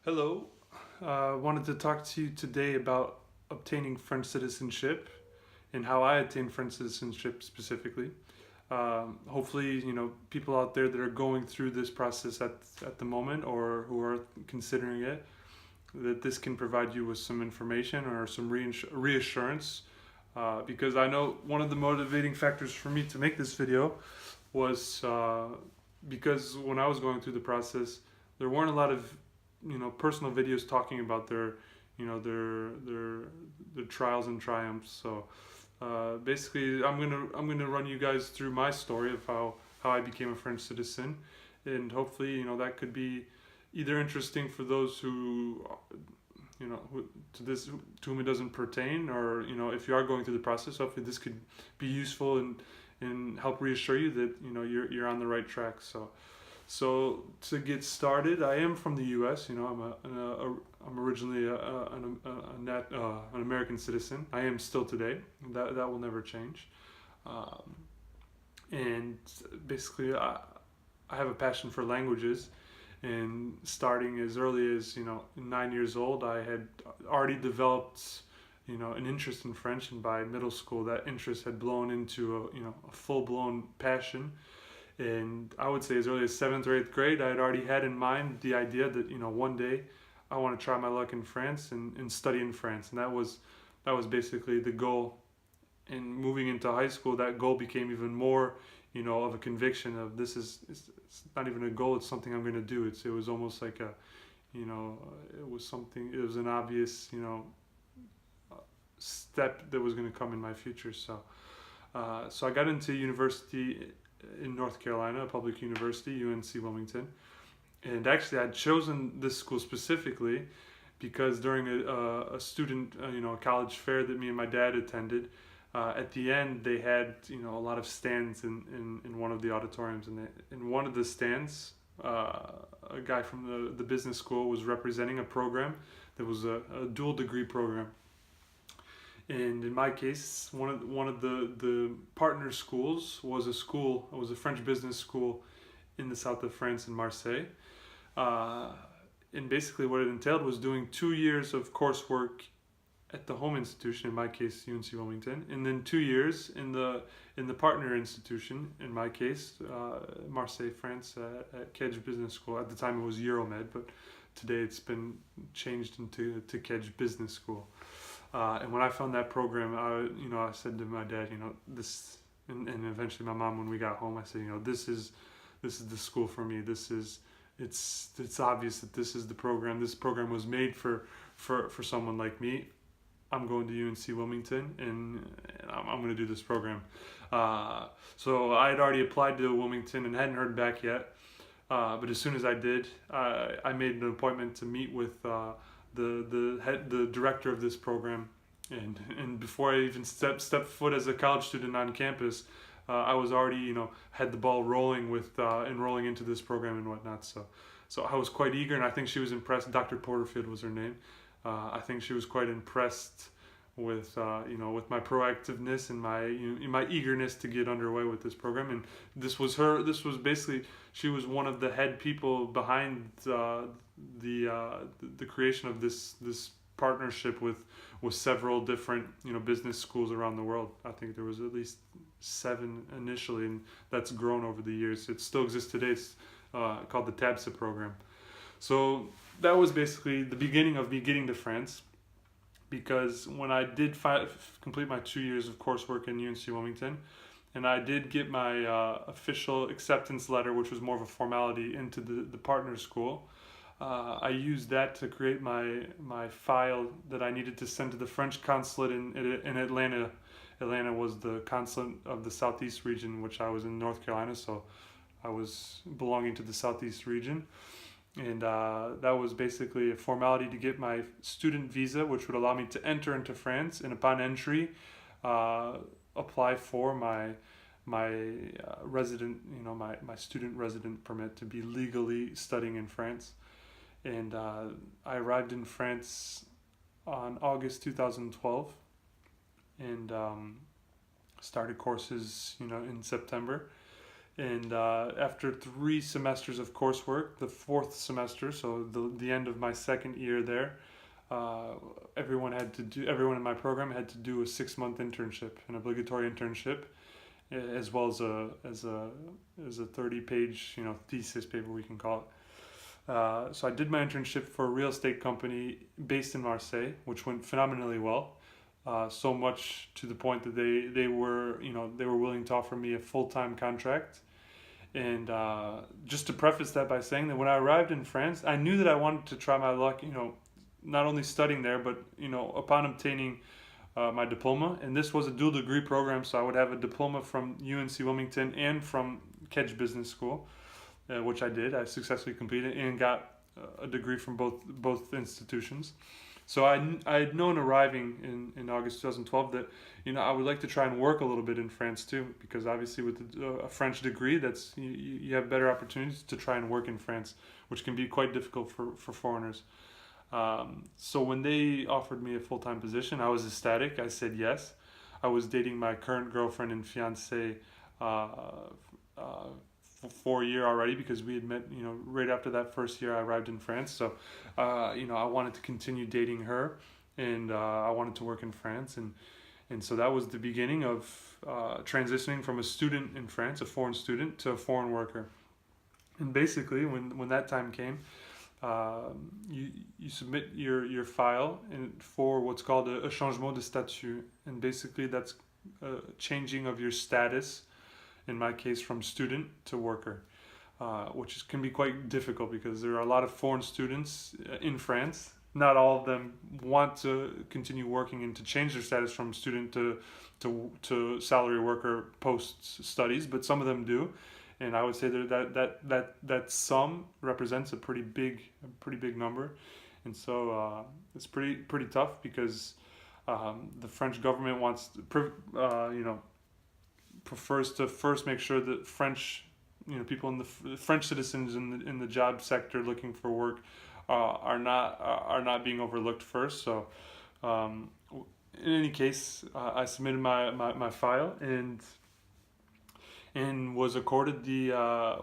Hello. Wanted to talk to you today about obtaining French citizenship and how I attained French citizenship specifically. Hopefully, people out there that are going through this process at the moment or who are considering it, that this can provide you with some information or some reassurance. Because I know one of the motivating factors for me to make this video was because when I was going through the process, there weren't a lot of personal videos talking about their trials and triumphs. So basically, I'm gonna run you guys through my story of how I became a French citizen, and hopefully that could be either interesting for those who to whom it doesn't pertain, or if you are going through the process, hopefully this could be useful and help reassure you that you're on the right track. So to get started, I am from the U.S. I'm originally an American citizen. I am still today. That will never change. Um, and basically, I have a passion for languages. And starting as early as 9 years old, I had already developed an interest in French. And by middle school, that interest had blown into a full blown passion. And I would say as early as seventh or eighth grade, I had already had in mind the idea that one day I want to try my luck in France and study in France, and that was basically the goal. And moving into high school, that goal became even more of a conviction of it's not even a goal; it's something I'm going to do. It was almost like it was an obvious step that was going to come in my future. So I got into university in North Carolina, a public university, UNC Wilmington. And actually, I'd chosen this school specifically because during a student, a college fair that me and my dad attended, at the end they had a lot of stands in one of the auditoriums, and in one of the stands, a guy from the business school was representing a program that was a dual degree program. And in my case, one of the partner schools was a French business school in the south of France in Marseille. Uh, and basically, what it entailed was doing 2 years of coursework at the home institution, in my case, UNC Wilmington, and then 2 years in the partner institution, in my case, Marseille, France, at Kedge Business School. At the time, it was Euromed, but today it's been changed into to Kedge Business School. And when I found that program, I said to my dad, this, and eventually my mom, when we got home, I said, this is the school for me. It's obvious that this is the program. This program was made for someone like me. I'm going to UNC Wilmington, and I'm going to do this program. So I had already applied to Wilmington and hadn't heard back yet. But as soon as I did, I made an appointment to meet with the director of this program, and before I even stepped foot as a college student on campus, I was already had the ball rolling with enrolling into this program and whatnot. So I was quite eager, and I think she was impressed. Dr. Porterfield was her name. I think she was quite impressed with with my proactiveness and my eagerness to get underway with this program. And this was basically, she was one of the head people behind the creation of this partnership with several different business schools around the world. I think there was at least 7 initially, and that's grown over the years. It still exists today. It's called the TABSA program. So that was basically the beginning of me getting to France, because when I did complete my 2 years of coursework in UNC Wilmington, and I did get my official acceptance letter, which was more of a formality, into the partner school. I used that to create my file that I needed to send to the French consulate in Atlanta. Atlanta was the consulate of the Southeast region, which I was in North Carolina, so I was belonging to the Southeast region. And that was basically a formality to get my student visa, which would allow me to enter into France, and upon entry, apply for my resident, my student resident permit to be legally studying in France. And I arrived in France on August 2012, and started courses, in September. And after 3 semesters of coursework, the fourth semester, so the end of my second year there, everyone in my program had to do a 6 month internship, an obligatory internship, as well as a 30-page thesis paper, we can call it. So I did my internship for a real estate company based in Marseille, which went phenomenally well. So much to the point that they were willing to offer me a full-time contract. And just to preface that by saying that when I arrived in France, I knew that I wanted to try my luck, not only studying there, but upon obtaining my diploma. And this was a dual degree program, so I would have a diploma from UNC Wilmington and from Kedge Business School, which I did. I successfully completed and got a degree from both institutions. So I had known arriving in August 2012 that I would like to try and work a little bit in France too, because obviously with a French degree, that's you have better opportunities to try and work in France, which can be quite difficult for foreigners. So when they offered me a full-time position, I was ecstatic. I said yes. I was dating my current girlfriend and fiance for a year already, because we had met right after that first year I arrived in France. So I wanted to continue dating her, and I wanted to work in France, and so that was the beginning of transitioning from a student in France, a foreign student, to a foreign worker. And basically when that time came, you submit your file for what's called a changement de statut, and basically that's changing of your status, in my case from student to worker, which can be quite difficult because there are a lot of foreign students in France. Not all of them want to continue working and to change their status from student to salary worker post studies, but some of them do. And I would say that sum represents a pretty big number, and so it's pretty tough, because the French government prefers to first make sure that French people in the French citizens in the job sector looking for work are not being overlooked first. So in any case, I submitted my file, and was accorded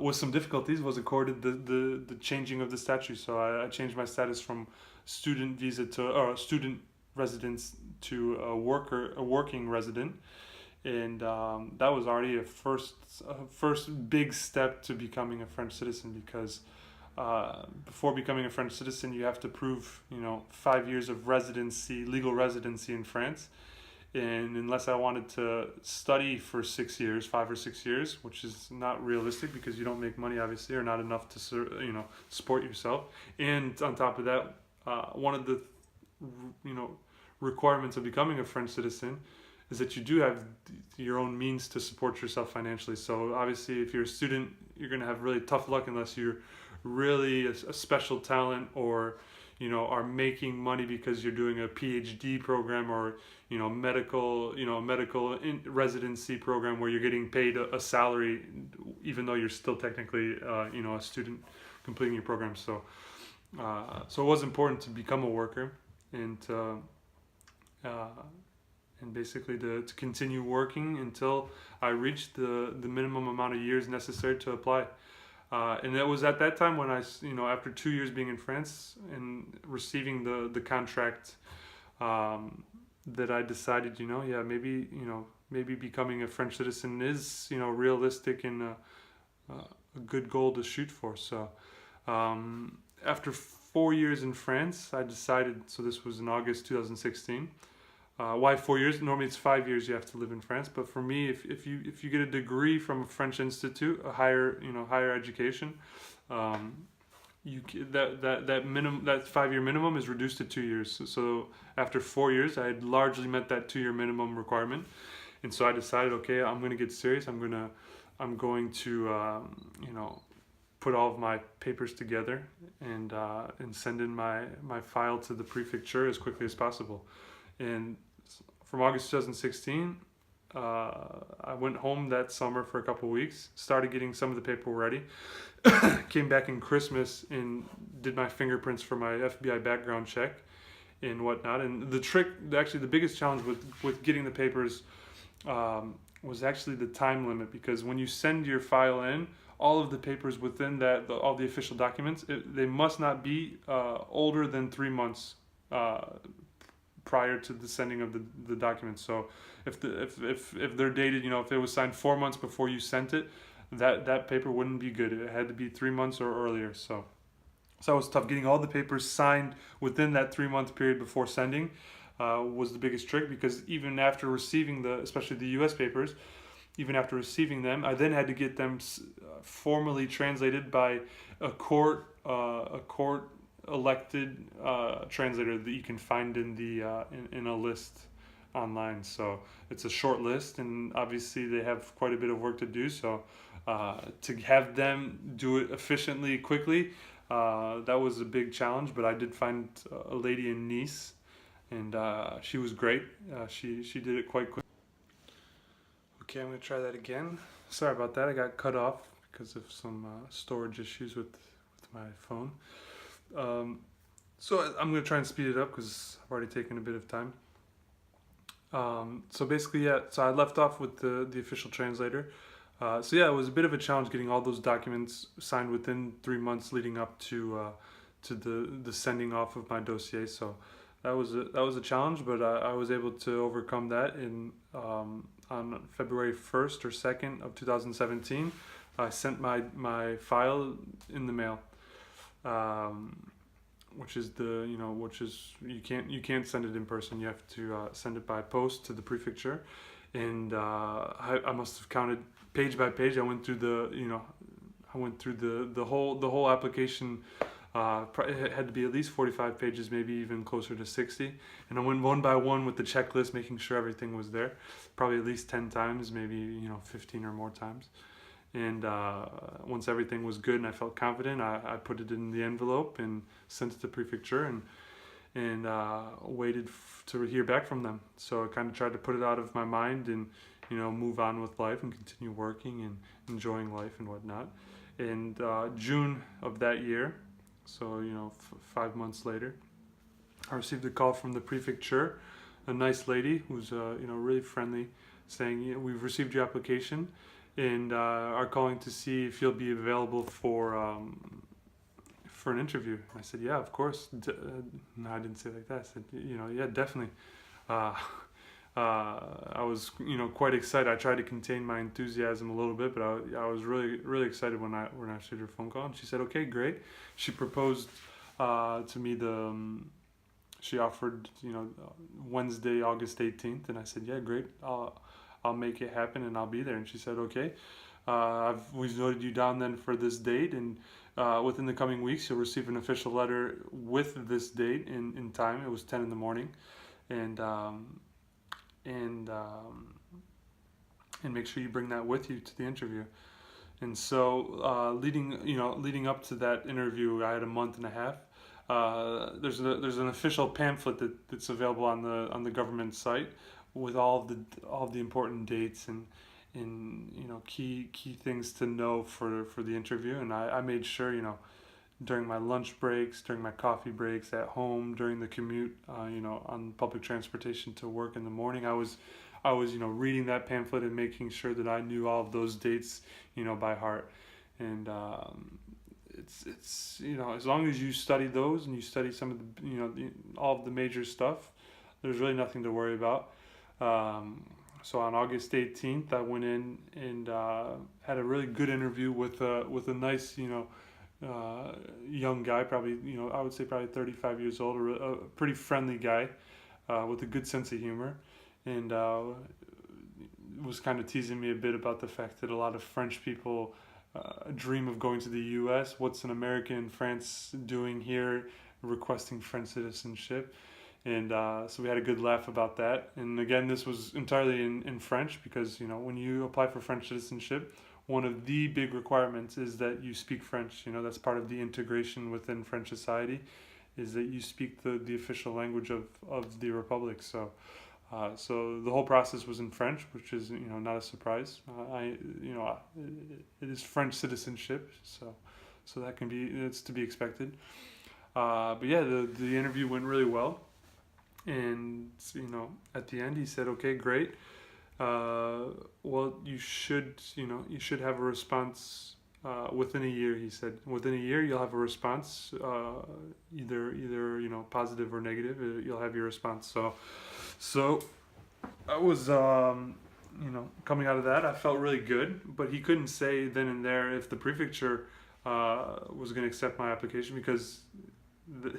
with some difficulties, was accorded the changing of the statute. So I changed my status from student visa or student residence to a working resident, and that was already a first big step to becoming a French citizen, because before becoming a French citizen you have to prove 5 years of legal residency in France. And unless I wanted to study for 6 years, 5 or 6 years, which is not realistic because you don't make money, obviously, or not enough to support yourself. And on top of that, one of the requirements of becoming a French citizen is that you do have your own means to support yourself financially. So obviously, if you're a student, you're going to have really tough luck unless you're really a special talent, or are making money because you're doing a PhD program, or medical residency program where you're getting paid a salary even though you're still technically a student completing your program. So it was important to become a worker, and basically to continue working until I reached the minimum amount of years necessary to apply. And it was at that time when I, after 2 years being in France and receiving the contract, that I decided, maybe becoming a French citizen is, realistic and a good goal to shoot for. So after 4 years in France, I decided, so this was in August 2016. Why 4 years? Normally it's 5 years you have to live in France, but for me, if you get a degree from a French institute, a higher education, that 5 year minimum is reduced to 2 years. So after 4 years, I had largely met that 2 year minimum requirement, and so I decided, okay, I'm going to get serious. I'm going to put all of my papers together and send in my file to the prefecture as quickly as possible. And from August 2016, I went home that summer for a couple of weeks, started getting some of the paperwork ready, came back in Christmas and did my fingerprints for my FBI background check and whatnot. And the biggest challenge with getting the papers was actually the time limit, because when you send your file in, all of the papers within that, all the official documents, they must not be older than 3 months uh, prior to the sending of the documents. So if they're dated, if it was signed 4 months before you sent it, that paper wouldn't be good. It had to be 3 months or earlier. So it was tough getting all the papers signed within that 3 month period before sending. Was the biggest trick, because even after receiving especially the U.S. papers, even after receiving them, I then had to get them formally translated by a court elected translator that you can find in in a list online. So it's a short list, and obviously they have quite a bit of work to do. So to have them do it efficiently, quickly, that was a big challenge. But I did find a lady in Nice, and she was great. She did it quite quick. Okay, I'm gonna try that again. Sorry about that. I got cut off because of some storage issues with my phone. So I'm gonna try and speed it up because I've already taken a bit of time. So basically, yeah. So I left off with the official translator. So yeah, it was a bit of a challenge getting all those documents signed within 3 months leading up to the sending off of my dossier. So that was a challenge, but I was able to overcome that on February 1st or 2nd of 2017. I sent my file in the mail, which is you can't send it in person. You have to send it by post to the prefecture, and I must have counted page by page. I went through the whole application. It had to be at least 45 pages, maybe even closer to 60. And I went one by one with the checklist, making sure everything was there. Probably at least 10 times, maybe 15 or more times. And once everything was good and I felt confident, I put it in the envelope and sent it to prefecture and waited to hear back from them. So I kind of tried to put it out of my mind and move on with life and continue working and enjoying life and whatnot. And June of that year, so 5 months later, I received a call from the prefecture, a nice lady who's really friendly, saying, we've received your application and are calling to see if you'll be available for an interview. And I said, yeah, of course. No, I didn't say it like that. I said, yeah, definitely. I was quite excited. I tried to contain my enthusiasm a little bit, but I was really really excited when I received her phone call, and she said, okay, great. She proposed to me she offered Wednesday, August 18th, and I said, yeah, great. I'll make it happen and I'll be there. And she said, okay, we've noted you down then for this date, and within the coming weeks you'll receive an official letter with this date in time. It was 10 in the morning, and make sure you bring that with you to the interview. And so leading up to that interview, I had a month and a half. There's an official pamphlet that's available on the government site with all of the important dates and key things to know for the interview. And I made sure during my lunch breaks, during my coffee breaks, at home, during the commute, on public transportation to work in the morning, I was reading that pamphlet and making sure that I knew all of those dates by heart. And it's as long as you study those and you study some of the all of the major stuff, there's really nothing to worry about. So on August 18th, I went in and had a really good interview with a nice young guy, probably I would say probably 35 years old, or a pretty friendly guy with a good sense of humor, and was kind of teasing me a bit about the fact that a lot of French people dream of going to the U.S. What's an American in France doing here, requesting French citizenship? And so we had a good laugh about that. And again, this was entirely in French, because when you apply for French citizenship, one of the big requirements is that you speak French. That's part of the integration within French society, is that you speak the official language of the Republic. So the whole process was in French, which is not a surprise. It is French citizenship, so it's to be expected. But yeah, the interview went really well, and at the end he said, okay, great. well, you should have a response within a year. He said, within a year you'll have a response, either positive or negative. You'll have your response. So I was coming out of that, I felt really good. But he couldn't say then and there if the prefecture was going to accept my application, because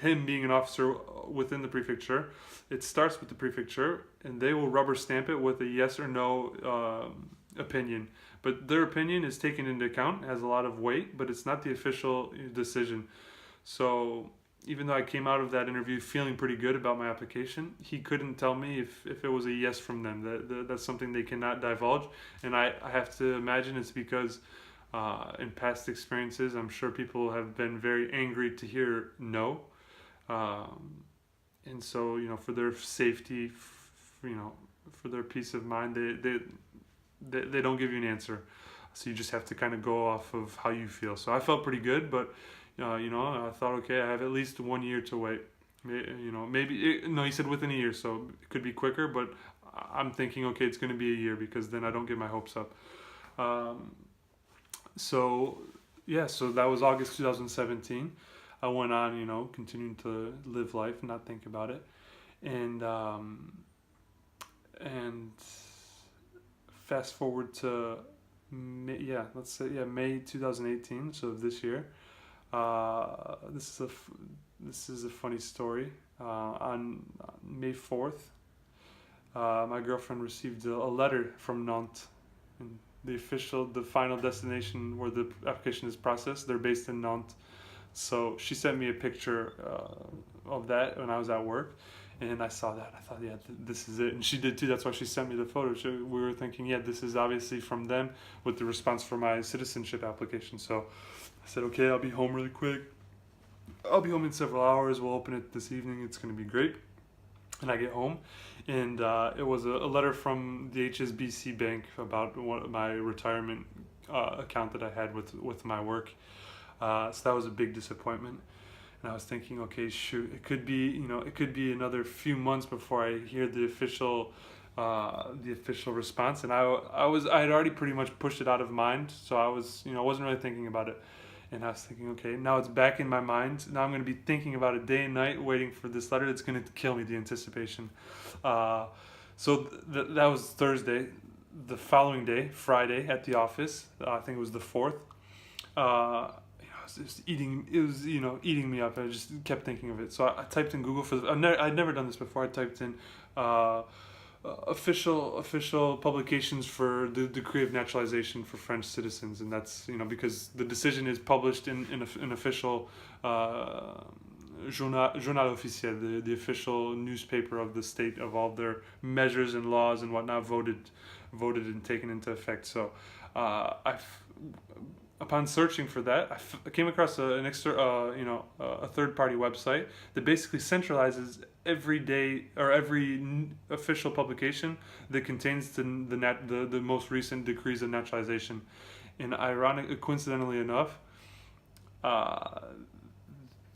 him being an officer within the prefecture, it starts with the prefecture, and they will rubber stamp it with a yes or no opinion. But their opinion is taken into account, has a lot of weight, but it's not the official decision. So even though I came out of that interview feeling pretty good about my application, he couldn't tell me if it was a yes from them. That's something they cannot divulge, and I have to imagine it's because in past experiences, I'm sure people have been very angry to hear no, and so for their safety, for their peace of mind, they don't give you an answer. So you just have to kind of go off of how you feel. So I felt pretty good, but I thought, okay, I have at least 1 year to wait. No, he said within a year, so it could be quicker, but I'm thinking, okay, it's going to be a year, because then I don't get my hopes up. So that was August 2017. I went on, continuing to live life, not think about it, and fast forward to May 2018, so this year. This is a funny story. On May 4th, my girlfriend received a letter from Nantes, and the final destination where the application is processed. They're based in Nantes, so she sent me a picture of that when I was at work, and I saw that. I thought, yeah, this is it, and she did too. That's why she sent me the photo. We were thinking, yeah, this is obviously from them with the response for my citizenship application. So I said, okay, I'll be home really quick. I'll be home in several hours. We'll open it this evening. It's going to be great. And I get home, and it was a letter from the HSBC Bank about my retirement account that I had with my work. So that was a big disappointment. And I was thinking, okay, shoot, it could be another few months before I hear the official response. And I had already pretty much pushed it out of mind, so I wasn't really thinking about it. And I was thinking, okay, now it's back in my mind. Now I'm going to be thinking about it day and night, waiting for this letter. It's going to kill me, the anticipation. So that was Thursday. The following day, Friday, at the office, I think it was the 4th. It was eating me up. I just kept thinking of it. So I typed in Google I'd never done this before. I typed in official publications for the decree of naturalization for French citizens, and that's because the decision is published in an official journal officiel, the official newspaper of the state, of all their measures and laws and whatnot voted and taken into effect. So upon searching for that, I came across a third-party website that basically centralizes every official publication that contains the most recent decrees of naturalization. And coincidentally enough,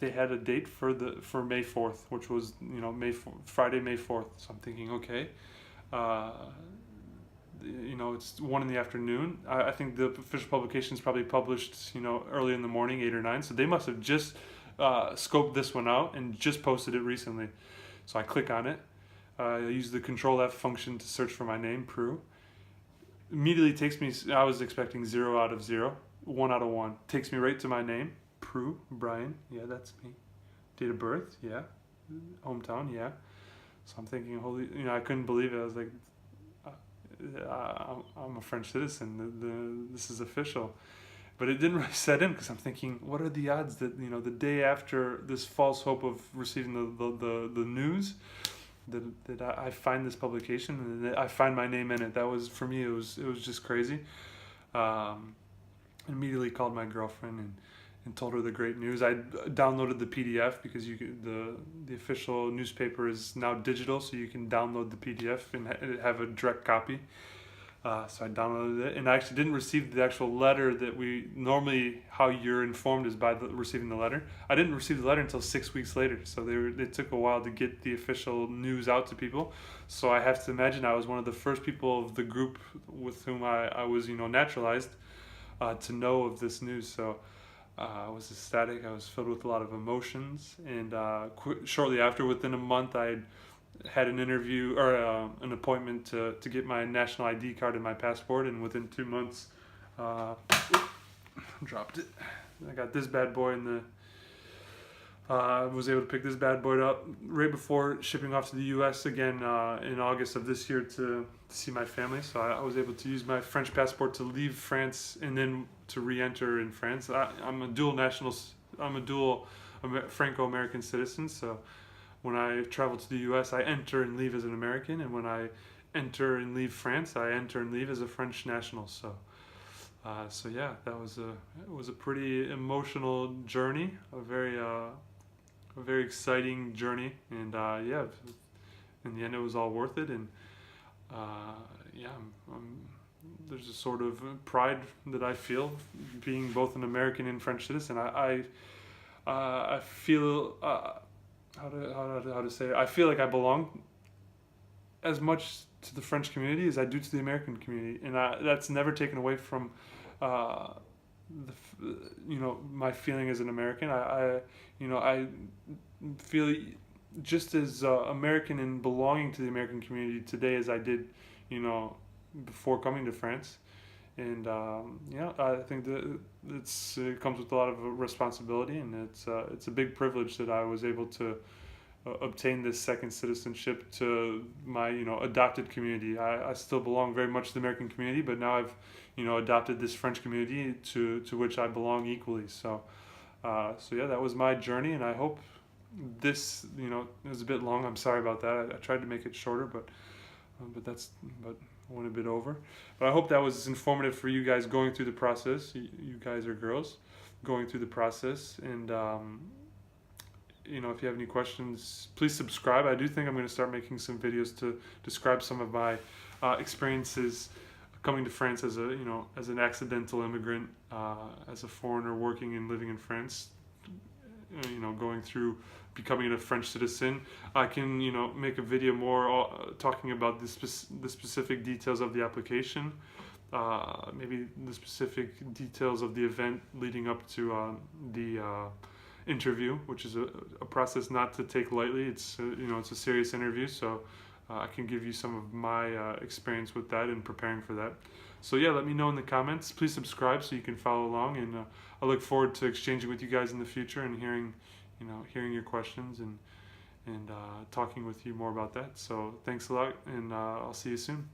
they had a date for May 4th, which was Friday, May 4th. So I'm thinking, okay. It's 1 in the afternoon. I think the official publication is probably published, early in the morning, 8 or 9. So they must have just scoped this one out and just posted it recently. So I click on it. I use the Control F function to search for my name, Prue. Immediately takes me. I was expecting 0 out of 0, 1 out of 1. Takes me right to my name, Prue, Brian. Yeah, that's me. Date of birth, yeah. Hometown, yeah. So I'm thinking, I couldn't believe it. I was like, I'm a French citizen. This is official. But it didn't really set in, because I'm thinking, what are the odds that the day after this false hope of receiving the news, that I find this publication and that I find my name in it. That was, for me, it was just crazy. Immediately called my girlfriend and told her the great news. I downloaded the PDF, because the official newspaper is now digital, so you can download the PDF and have a direct copy. So I downloaded it, and I actually didn't receive the actual letter that we normally, how you're informed is by receiving the letter. I didn't receive the letter until 6 weeks later, so they took a while to get the official news out to people. So I have to imagine I was one of the first people of the group with whom I was, naturalized, to know of this news. So I was ecstatic. I was filled with a lot of emotions, and shortly after, within a month, I had an interview or an appointment to get my national ID card and my passport, and within 2 months, dropped it. I got this bad boy in the. I was able to pick this bad boy up right before shipping off to the U.S. again in August of this year to see my family. So I was able to use my French passport to leave France and then to re-enter in France. I'm a dual national. I'm a dual Franco-American citizen. So when I travel to the U.S., I enter and leave as an American, and when I enter and leave France, I enter and leave as a French national. So yeah, it was a pretty emotional journey, a very exciting journey, and yeah, in the end, it was all worth it. And yeah, there's a sort of pride that I feel being both an American and French citizen. I feel. How to say it? I feel like I belong as much to the French community as I do to the American community, and that's never taken away from my feeling as an American. I feel just as American and belonging to the American community today as I did, before coming to France. And I think that it comes with a lot of responsibility, and it's a big privilege that I was able to obtain this second citizenship to my adopted community. I still belong very much to the American community, but now I've adopted this French community to which I belong equally. So yeah, that was my journey, and I hope this it was a bit long. I'm sorry about that. I tried to make it shorter, but went a bit over. But I hope that was informative for you guys going through the process. You guys are girls going through the process. And, if you have any questions, please subscribe. I do think I'm going to start making some videos to describe some of my experiences coming to France as as an accidental immigrant, as a foreigner working and living in France, going through becoming a French citizen. I can make a video more talking about the specific details of the application, maybe the specific details of the event leading up to the interview, which is a process not to take lightly. It's it's a serious interview, so I can give you some of my experience with that and preparing for that. So yeah, let me know in the comments. Please subscribe so you can follow along, and I look forward to exchanging with you guys in the future and hearing your questions and talking with you more about that. So thanks a lot, and I'll see you soon.